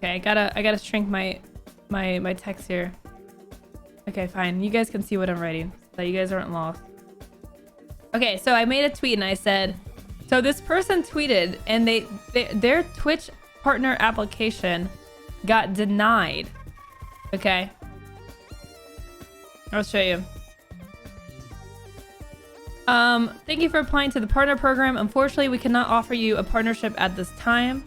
Okay, I gotta shrink my text here. Okay, fine. You guys can see what I'm writing, so you guys aren't lost. Okay, so I made a tweet and I said, so this person tweeted and their Twitch partner application got denied. Okay. I'll show you. Thank you for applying to the partner program. Unfortunately, we cannot offer you a partnership at this time.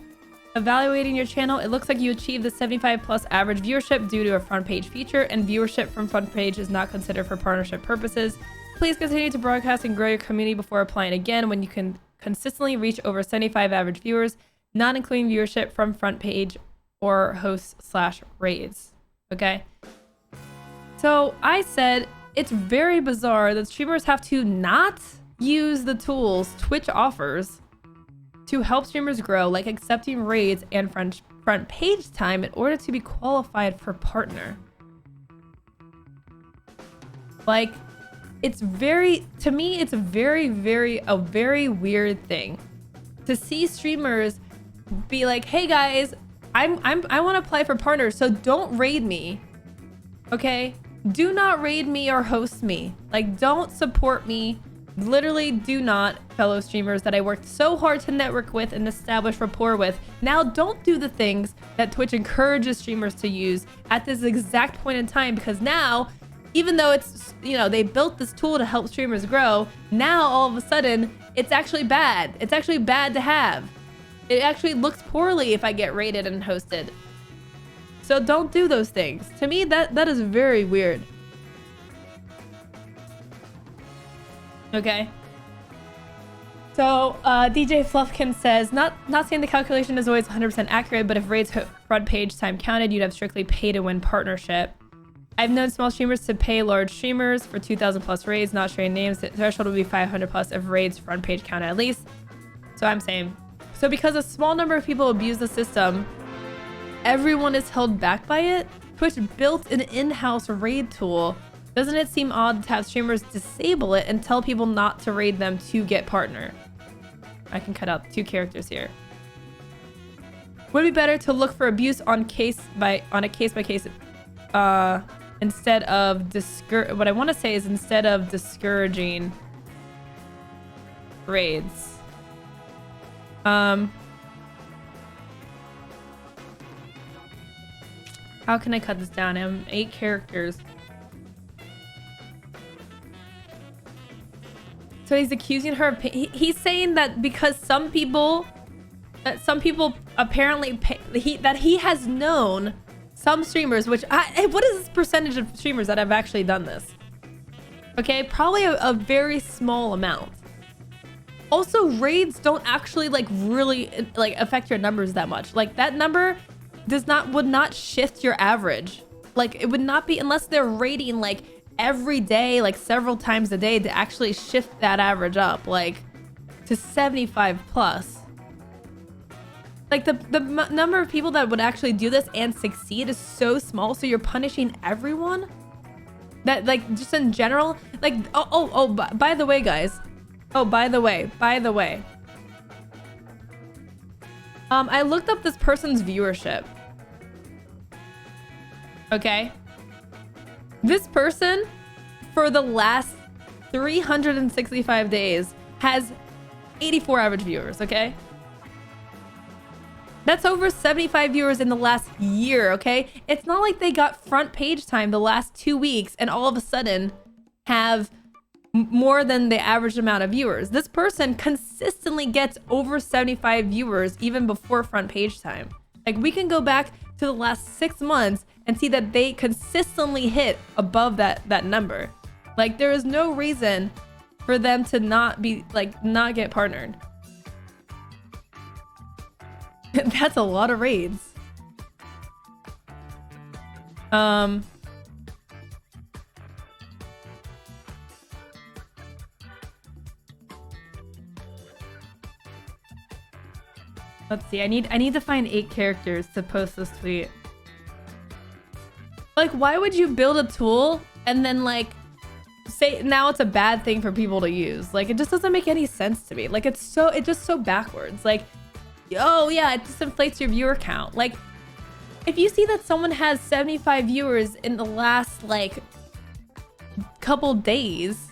Evaluating your channel, it looks like you achieved the 75+ average viewership due to a front page feature, and viewership from front page is not considered for partnership purposes. Please continue to broadcast and grow your community before applying again when you can consistently reach over 75 average viewers, not including viewership from front page or hosts/raids. Okay. So I said it's very bizarre that streamers have to not use the tools Twitch offers to help streamers grow, like accepting raids and front page time in order to be qualified for partner. Like, it's very, to me, it's a very weird thing to see streamers be like, hey guys, I want to apply for partners, so don't raid me. Okay? Do not raid me or host me. Like, don't support me. Literally do not, fellow streamers that I worked so hard to network with and establish rapport with. Now don't do the things that Twitch encourages streamers to use at this exact point in time, because now, even though it's, you know, they built this tool to help streamers grow, now all of a sudden it's actually bad. It's actually bad to have. It actually looks poorly if I get raided and hosted. So don't do those things. To me, that is very weird. Okay. So DJ Fluffkin says, not saying the calculation is always 100% accurate, but if raids front page time counted, you'd have strictly pay to win partnership. I've known small streamers to pay large streamers for 2,000+ raids, not sharing names. The threshold would be 500+ if raids front page counted at least. So I'm saying, so because a small number of people abuse the system, everyone is held back by it. Twitch built an in-house raid tool. Doesn't it seem odd to have streamers disable it and tell people not to raid them to get partner? I can cut out 2 characters here. Would it be better to look for abuse on a case by case instead of what I want to say is instead of discouraging raids. How can I cut this down? I have 8 characters. So he's accusing her of he's saying that because some people apparently that he has known some streamers, which what is this percentage of streamers that have actually done this? Okay, probably a very small amount. Also, raids don't actually like really like affect your numbers that much. Like that number would not shift your average. Like it would not be unless they're raiding like every day, like several times a day, to actually shift that average up like to 75+. Like the number of people that would actually do this and succeed is so small, so you're punishing everyone that like just in general. Like by the way guys, by the way, I looked up this person's viewership. Okay, this person for the last 365 days has 84 average viewers. Okay, that's over 75 viewers in the last year. Okay, it's not like they got front page time the last 2 weeks and all of a sudden have more than the average amount of viewers. This person consistently gets over 75 viewers even before front page time. Like we can go back to the last 6 months and see that they consistently hit above that number. Like there is no reason for them to not get partnered. That's a lot of raids. Let's see. I need to find 8 characters to post this tweet. Like, why would you build a tool and then like say now it's a bad thing for people to use? Like, it just doesn't make any sense to me. Like, it's just so backwards. Like, oh yeah, it just inflates your viewer count. Like, if you see that someone has 75 viewers in the last like couple days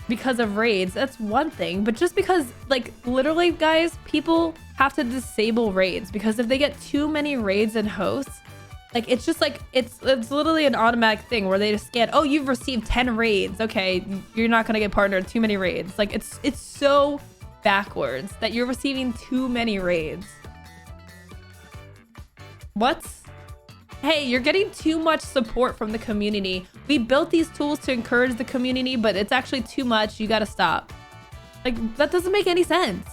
because of raids, that's one thing. But just because, like, literally guys, people have to disable raids because if they get too many raids and hosts, like, it's just like it's literally an automatic thing where they just scan, oh, you've received 10 raids, okay, you're not gonna get partnered, too many raids. Like, it's so backwards that you're receiving too many raids. What? Hey, you're getting too much support from the community. We built these tools to encourage the community, but it's actually too much. You gotta stop. Like, that doesn't make any sense.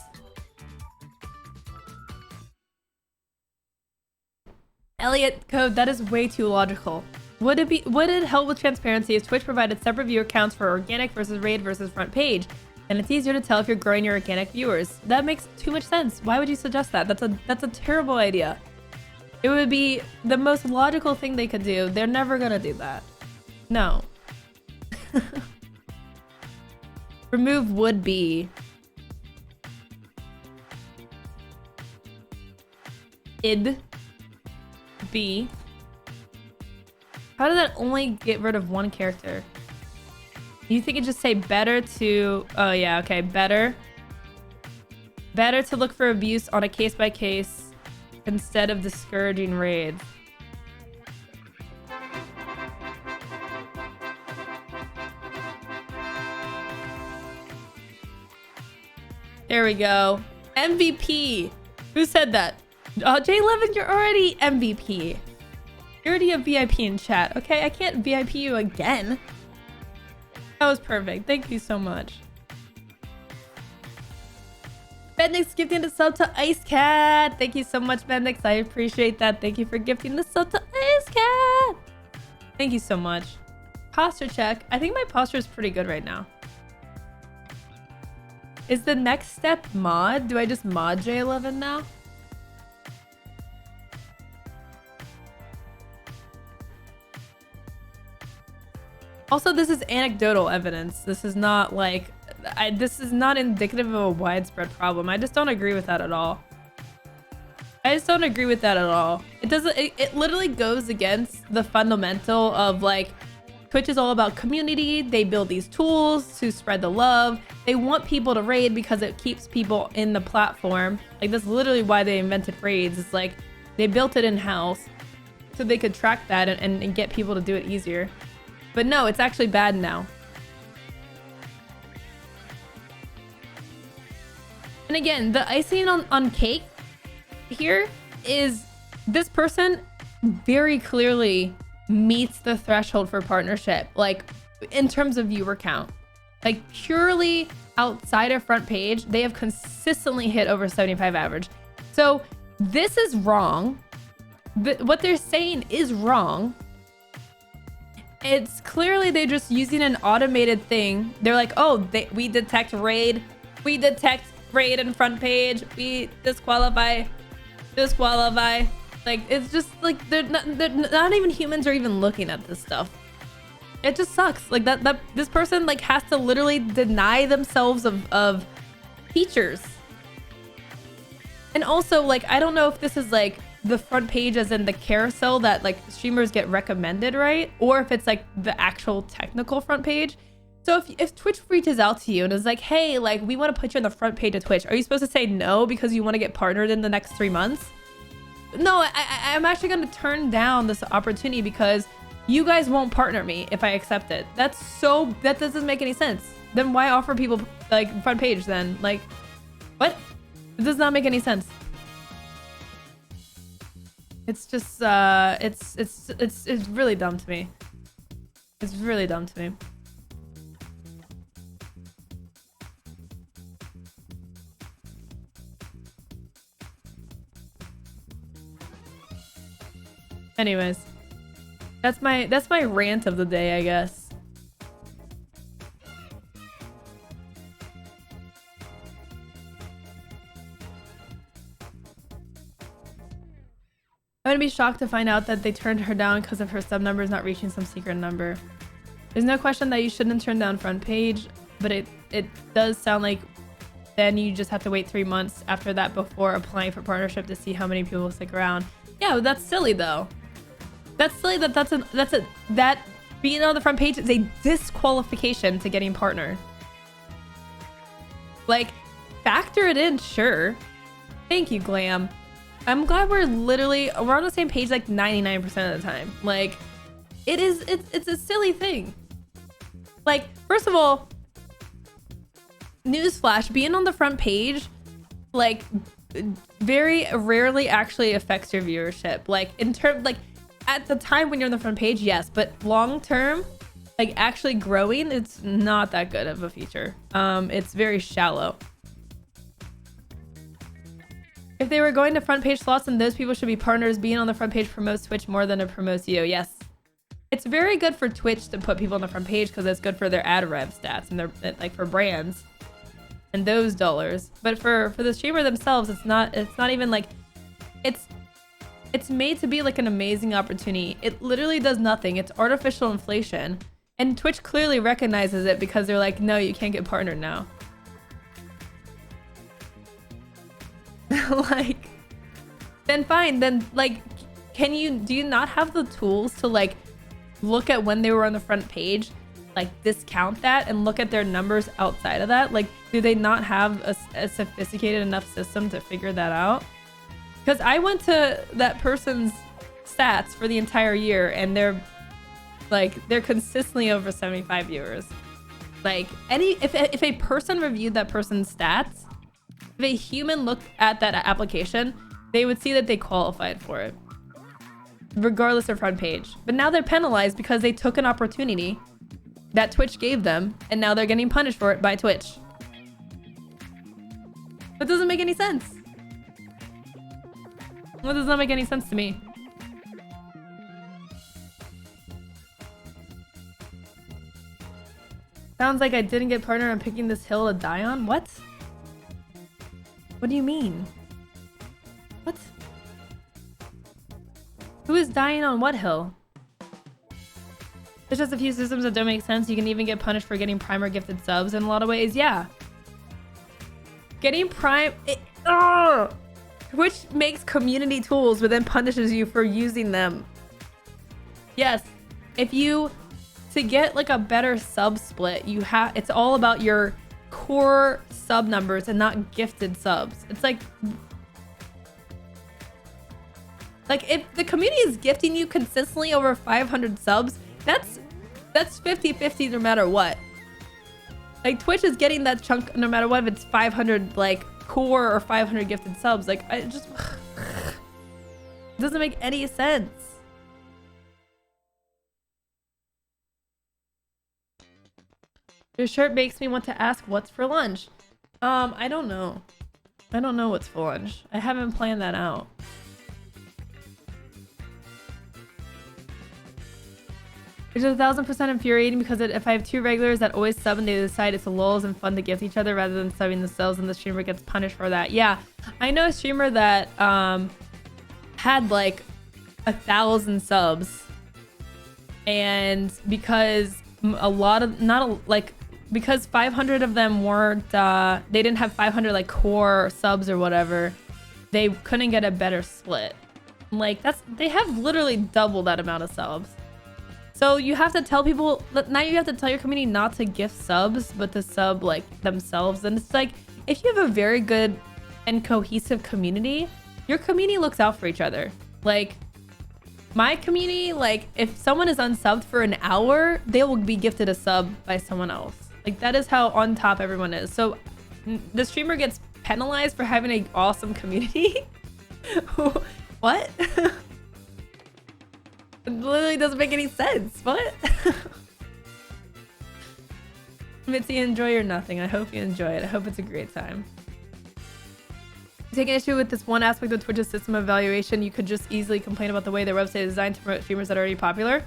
Elliot Code, that is way too logical. Would it help with transparency if Twitch provided separate viewer counts for organic versus raid versus front page? And it's easier to tell if you're growing your organic viewers. That makes too much sense. Why would you suggest that? That's a terrible idea. It would be the most logical thing they could do. They're never gonna do that. No. Remove would be. Id. Be. How did that only get rid of one character? You think it just say better to... Oh yeah, okay, better. Better to look for abuse on a case-by-case instead of discouraging raids. There we go. MVP. Who said that? J11, you're already MVP. You're already a VIP in chat. Okay, I can't VIP you again. That was perfect. Thank you so much. Bendix gifting the sub to Ice Cat. Thank you so much, Bendix. I appreciate that. Thank you for gifting the sub to Ice Cat. Thank you so much. Posture check. I think my posture is pretty good right now. Is the next step mod? Do I just mod J11 now? Also, this is anecdotal evidence. This is not like... this is not indicative of a widespread problem. I just don't agree with that at all. I just don't agree with that at all. It doesn't... It literally goes against the fundamental of, like, Twitch is all about community. They build these tools to spread the love. They want people to raid because it keeps people in the platform. Like, that's literally why they invented raids. It's like, they built it in-house so they could track that and get people to do it easier. But no, it's actually bad now. And again, the icing on cake here is this person very clearly meets the threshold for partnership, like in terms of viewer count. Like purely outside of front page, they have consistently hit over 75 average. So this is wrong. What they're saying is wrong. It's clearly they're just using an automated thing. They're like, oh, we detect raid. We detect raid in front page. We disqualify. Like, it's just like they're not even humans are even looking at this stuff. It just sucks. Like that this person like has to literally deny themselves of features. And also, like, I don't know if this is like the front page as in the carousel that like streamers get recommended, right? Or if it's like the actual technical front page. So if Twitch reaches out to you and is like, hey, like, we want to put you on the front page of Twitch, are you supposed to say no because you want to get partnered in the next 3 months? No, I'm actually going to turn down this opportunity because you guys won't partner me if I accept it. That doesn't make any sense. Then why offer people like front page then? Like, what? It does not make any sense. It's just it's really dumb to me. It's really dumb to me. Anyways, that's my rant of the day, I guess. I'm gonna be shocked to find out that they turned her down because of her sub numbers not reaching some secret number. There's no question that you shouldn't turn down front page, but it does sound like then you just have to wait 3 months after that before applying for partnership to see how many people stick around. Yeah, that's silly though. That's silly that being on the front page is a disqualification to getting partnered. Like, factor it in, sure. Thank you, Glam. I'm glad we're on the same page like 99% of the time. Like, it's a silly thing. Like, first of all, newsflash, being on the front page, like, very rarely actually affects your viewership. Like, at the time when you're on the front page, yes, but long term, like actually growing, it's not that good of a feature. It's very shallow. If they were going to front page slots, then those people should be partners. Being on the front page promotes Twitch more than it promotes you. Yes. It's very good for Twitch to put people on the front page because it's good for their ad rev stats and their, like, for brands and those dollars. But for the streamer themselves, it's not even like, it's made to be like an amazing opportunity. It literally does nothing. It's artificial inflation. And Twitch clearly recognizes it because they're like, no, you can't get partnered now. Like, then fine. Then, like, do you not have the tools to, like, look at when they were on the front page, like, discount that and look at their numbers outside of that? Like, do they not have a sophisticated enough system to figure that out? Because I went to that person's stats for the entire year and they're consistently over 75 viewers. Like, if a person reviewed that person's stats, if a human looked at that application, they would see that they qualified for it, regardless of front page. But now they're penalized because they took an opportunity that Twitch gave them, and now they're getting punished for it by Twitch. That doesn't make any sense. That does not make any sense to me. Sounds like I didn't get partnered on picking this hill to die on? What? What do you mean? What? Who is dying on what hill? There's just a few systems that don't make sense. You can even get punished for getting Prime or gifted subs in a lot of ways. Yeah. Getting Prime... Twitch makes community tools but then punishes you for using them. Yes. To get like a better sub split, it's all about your core sub numbers and not gifted subs. It's like if the community is gifting you consistently over 500 subs, that's 50-50 no matter what. Like, Twitch is getting that chunk no matter what, if it's 500 like core or 500 gifted subs. Like, it just it doesn't make any sense. Your shirt makes me want to ask what's for lunch. I don't know. I don't know what's for lunch. I haven't planned that out. Which is 1000% infuriating because if I have two regulars that always sub and they decide it's a lulz and fun to gift each other rather than subbing themselves, and the streamer gets punished for that. Yeah, I know a streamer that had like 1,000 subs, and because because 500 of them weren't they didn't have 500 like core subs or whatever, they couldn't get a better split. Like, they have literally double that amount of subs. So you have to tell people, now you have to tell your community not to gift subs, but to sub like themselves. And it's like, if you have a very good and cohesive community, your community looks out for each other. Like, my community, like, if someone is unsubbed for an hour, they will be gifted a sub by someone else. Like, that is how on top everyone is. So the streamer gets penalized for having an awesome community. What? It literally doesn't make any sense. What? Mitzi, enjoy or nothing. I hope you enjoy it. I hope it's a great time. Taking issue with this one aspect of Twitch's system of evaluation, you could just easily complain about the way their website is designed to promote streamers that are already popular.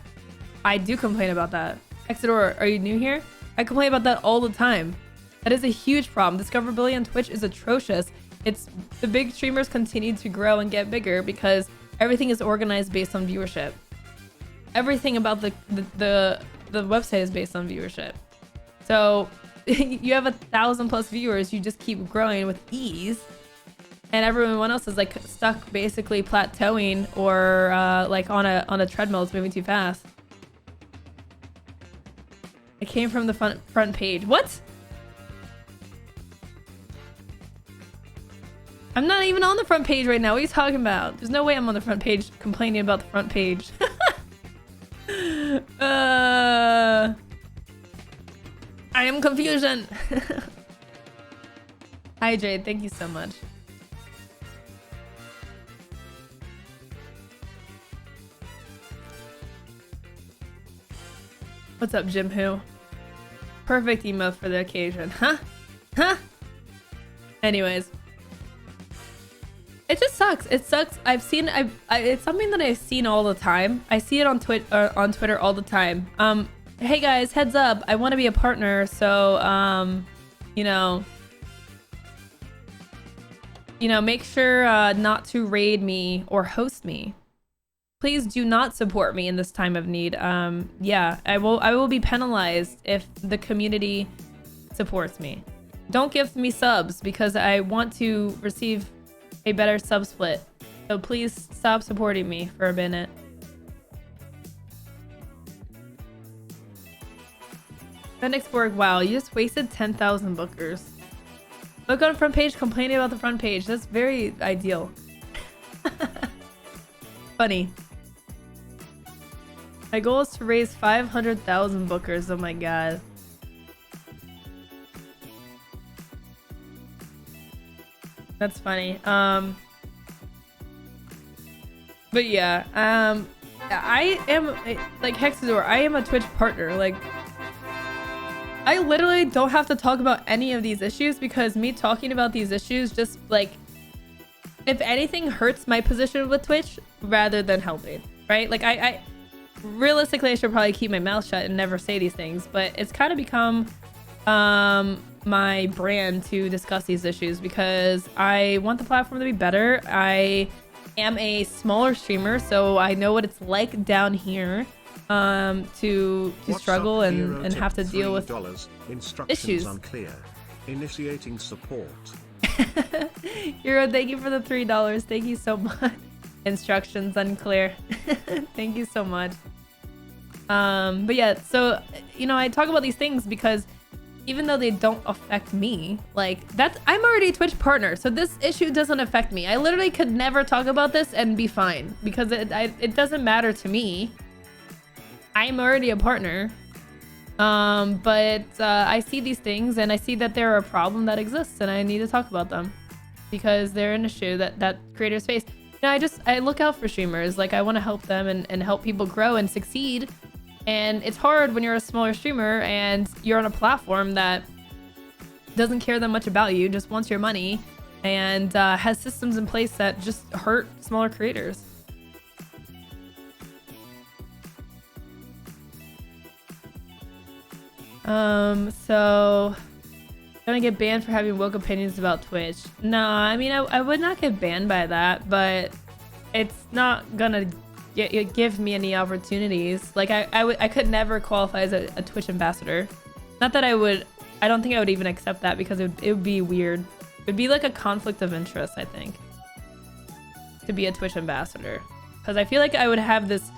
I do complain about that. Exodor, are you new here? I complain about that all the time. That is a huge problem. Discoverability on Twitch is atrocious. The big streamers continue to grow and get bigger because everything is organized based on viewership. Everything about the website is based on viewership. So you have 1,000+ viewers, you just keep growing with ease. and everyone else is like stuck basically plateauing or like on a treadmill. It's moving too fast. It came from the front page. What? I'm not even on the front page right now. What are you talking about? There's no way I'm on the front page complaining about the front page. I am confusion. Hi Jade, thank you so much. What's up, Jim Who? Perfect emo for the occasion, huh? Huh? Anyways. It just sucks. It sucks. I've seen it's something that I've seen all the time. I see it on Twitter all the time. Hey guys, heads up. I want to be a partner, so you know, make sure not to raid me or host me. Please do not support me in this time of need. Yeah, I will be penalized if the community supports me. Don't give me subs because I want to receive a better sub split. So please stop supporting me for a minute. Phoenixborg, wow, you just wasted 10,000 bookers. Look on the front page complaining about the front page. That's very ideal. Funny. My goal is to raise 500,000 bookers. Oh my god. That's funny. But yeah, I am like Hexador. I am a Twitch partner. Like, I literally don't have to talk about any of these issues because me talking about these issues just like, if anything, hurts my position with Twitch rather than helping. Right? Like, I realistically I should probably keep my mouth shut and never say these things, but it's kind of become my brand to discuss these issues because I want the platform to be better. I am a smaller streamer, so I know what it's like down here to struggle and have to deal with issues. Unclear. Initiating support. Hero, thank you for the $3. Thank you so much. Instructions unclear. Thank you so much. But yeah, so I talk about these things because even though they don't affect me, like I'm already a Twitch partner, so this issue doesn't affect me. I literally could never talk about this and be fine because it doesn't matter to me. I'm already a partner. But I see these things and I see that they're a problem that exists and I need to talk about them because they're an issue that creators face. I look out for streamers. Like, I want to help them and help people grow and succeed. And it's hard when you're a smaller streamer and you're on a platform that doesn't care that much about you, just wants your money, and has systems in place that just hurt smaller creators. So gonna get banned for having woke opinions about Twitch. No, I mean, I would not get banned by that, but it's not gonna give me any opportunities. Like, I could never qualify as a Twitch ambassador. Not that I don't think I would even accept that because it would be weird. It'd be like a conflict of interest, I think, to be a Twitch ambassador. Because I feel like I would have this,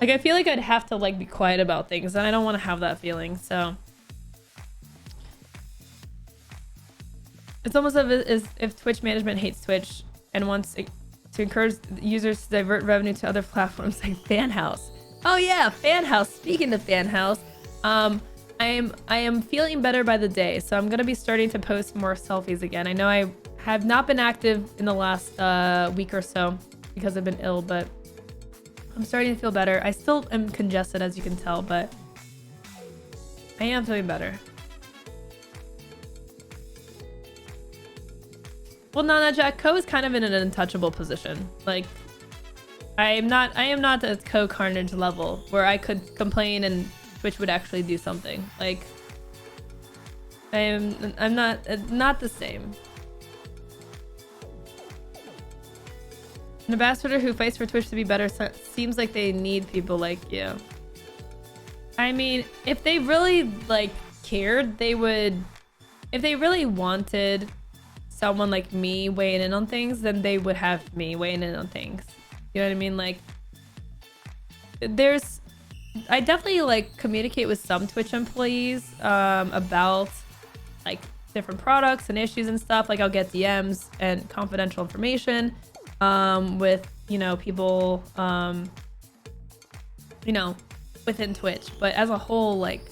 like, I feel like I'd have to like be quiet about things and I don't want to have that feeling, so. It's almost as if Twitch management hates Twitch and wants to encourage users to divert revenue to other platforms like Fanhouse. Oh yeah, Fanhouse. Speaking of Fanhouse, I am feeling better by the day, so I'm gonna be starting to post more selfies again. I know I have not been active in the last week or so because I've been ill, but I'm starting to feel better. I still am congested, as you can tell, but I am feeling better. Well, Nana Jack, Co is kind of in an untouchable position. Like, I am not at Co Carnage level where I could complain and Twitch would actually do something. Like, I'm not the same. An ambassador who fights for Twitch to be better seems like they need people like you. I mean, if they really like cared, they would. If they really wanted someone like me weighing in on things, then they would have me weighing in on things. You know what I mean? Like, I definitely like communicate with some Twitch employees about like different products and issues and stuff. Like I'll get DMs and confidential information with, you know, people, you know, within Twitch. But as a whole, like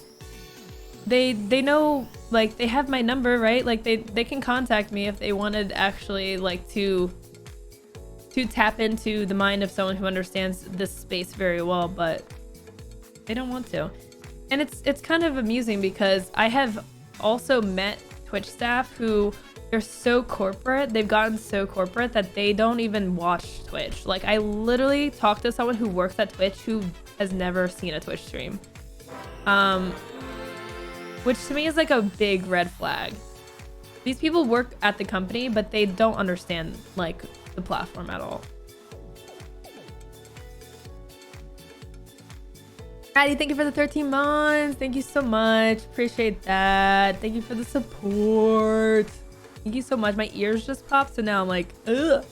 they know, like they have my number, right? Like they can contact me if they wanted actually like to tap into the mind of someone who understands this space very well, but they don't want to. And it's kind of amusing because I have also met Twitch staff who they're so corporate, they've gotten so corporate that they don't even watch Twitch. Like I literally talked to someone who works at Twitch who has never seen a Twitch stream, which to me is like a big red flag. These people work at the company, but they don't understand like the platform at all. Addie, thank you for the 13 months. Thank you so much. Appreciate that. Thank you for the support. Thank you so much. My ears just popped, so now I'm like, ugh.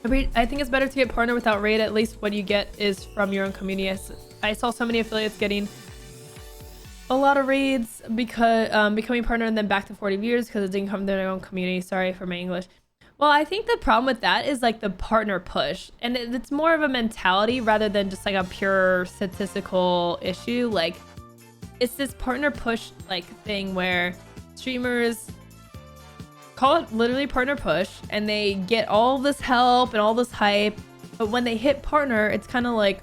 I think it's better to get partner without raid. At least what you get is from your own community. I saw so many affiliates getting a lot of raids because becoming partner and then back to 40 views because it didn't come from their own community. Sorry for my English. Well, I think the problem with that is like the partner push, and it's more of a mentality rather than just like a pure statistical issue. Like it's this partner push like thing where streamers call it literally partner push and they get all this help and all this hype, but when they hit partner, it's kind of like,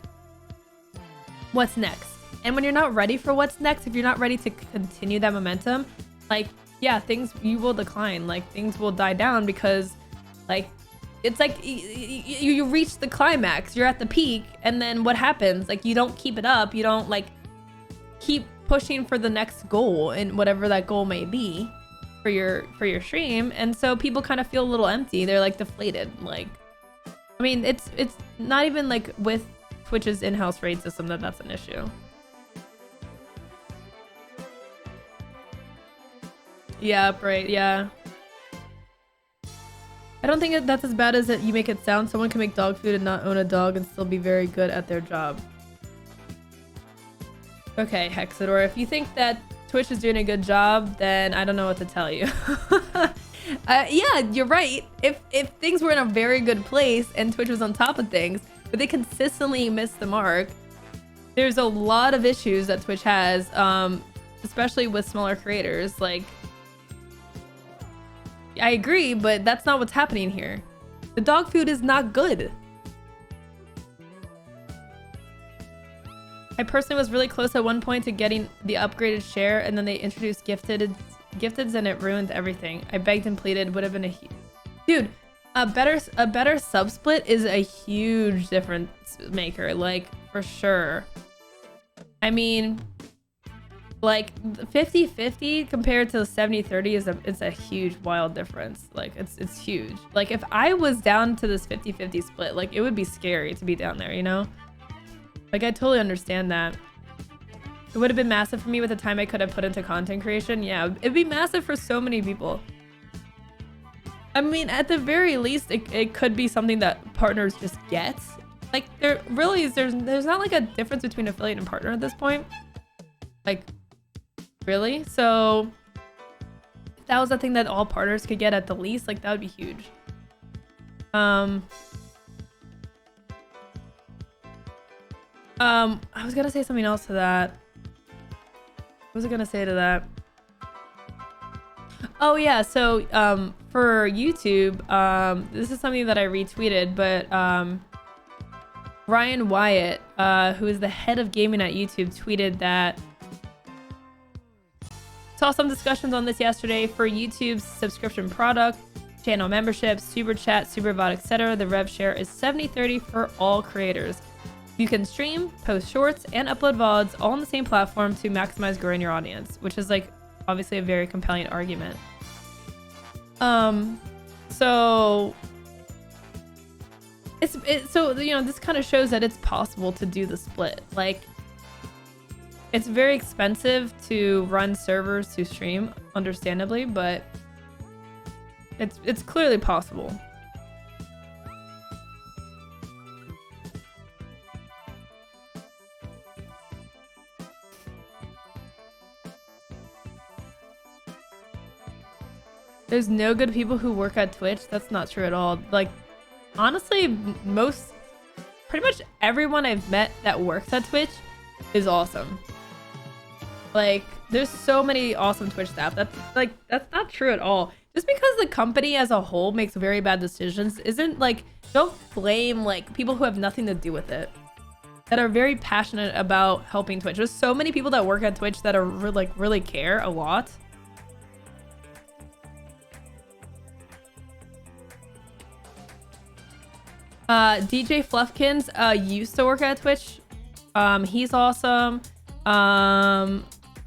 what's next? And when you're not ready for what's next, if you're not ready to continue that momentum, like, yeah, you will decline. Like things will die down because like, it's like you reach the climax, you're at the peak, and then what happens? Like you don't keep it up. You don't like keep pushing for the next goal and whatever that goal may be for your stream. And so people kind of feel a little empty. They're like deflated. Like, I mean, it's not even like with Twitch's in-house raid system that's an issue. Yeah, right, yeah. I don't think that's as bad as you make it sound. Someone can make dog food and not own a dog and still be very good at their job. Okay, Hexador, if you think that Twitch is doing a good job, then I don't know what to tell you. Yeah, you're right. If things were in a very good place and Twitch was on top of things, but they consistently miss the mark, there's a lot of issues that Twitch has, especially with smaller creators. Like, I agree, but that's not what's happening here. The dog food is not good. I personally was really close at one point to getting the upgraded share, and then they introduced gifteds and it ruined everything. I begged and pleaded. Would have been dude, a better sub split is a huge difference maker, like for sure. I mean, like 50-50 compared to 70-30 is a huge wild difference. Like it's huge. Like if I was down to this 50-50 split, like it would be scary to be down there, you know? Like I totally understand that. It would have been massive for me with the time I could have put into content creation. Yeah, it'd be massive for so many people. I mean, at the very least, it could be something that partners just get. Like there really is, there's not like a difference between affiliate and partner at this point. Like, really? So if that was a thing that all partners could get at the least, like that would be huge. I was gonna say something else to that. What was I gonna say to that? Oh yeah, so for YouTube, this is something that I retweeted, but Ryan Wyatt, who is the head of gaming at YouTube, tweeted that saw some discussions on this yesterday for YouTube's subscription product, channel memberships, super chat, super VOD, etc. The rev share is 70-30 for all creators. You can stream, post shorts, and upload VODs all on the same platform to maximize growing your audience, which is like obviously a very compelling argument. So so you know, this kind of shows that it's possible to do the split. Like it's very expensive to run servers to stream, understandably, but it's clearly possible. There's no good people who work at Twitch. That's not true at all. Like, honestly, pretty much everyone I've met that works at Twitch is awesome. Like, there's so many awesome Twitch staff. That's not true at all. Just because the company as a whole makes very bad decisions isn't like, don't blame like people who have nothing to do with it, that are very passionate about helping Twitch. There's so many people that work at Twitch that are really care a lot. DJ Fluffkins used to work at Twitch. He's awesome.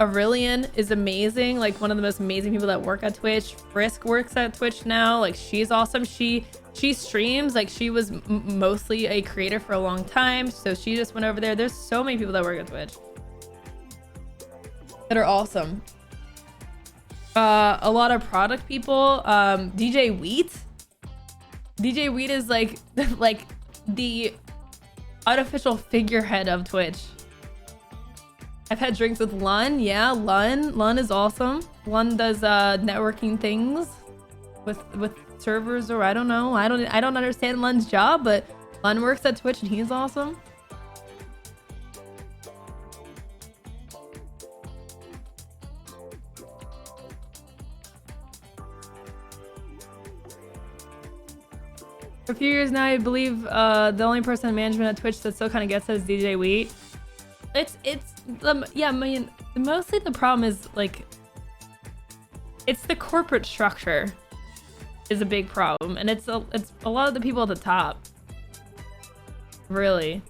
Aurelian is amazing, like one of the most amazing people that work at Twitch. Frisk works at Twitch now, like she's awesome. She streams, like she was mostly a creator for a long time, so she just went over there. There's so many people that work at Twitch that are awesome. A lot of product people. DJ Wheat is like like the unofficial figurehead of Twitch. I've had drinks with Lun. Yeah, Lun is awesome. Lun does networking things with servers, or I don't know. I don't understand Lun's job, but Lun works at Twitch and he's awesome. For a few years now, I believe the only person in management at Twitch that still kind of gets it is DJ Wheat. Yeah, I mean, mostly the problem is like, it's the corporate structure is a big problem, and it's a lot of the people at the top, really.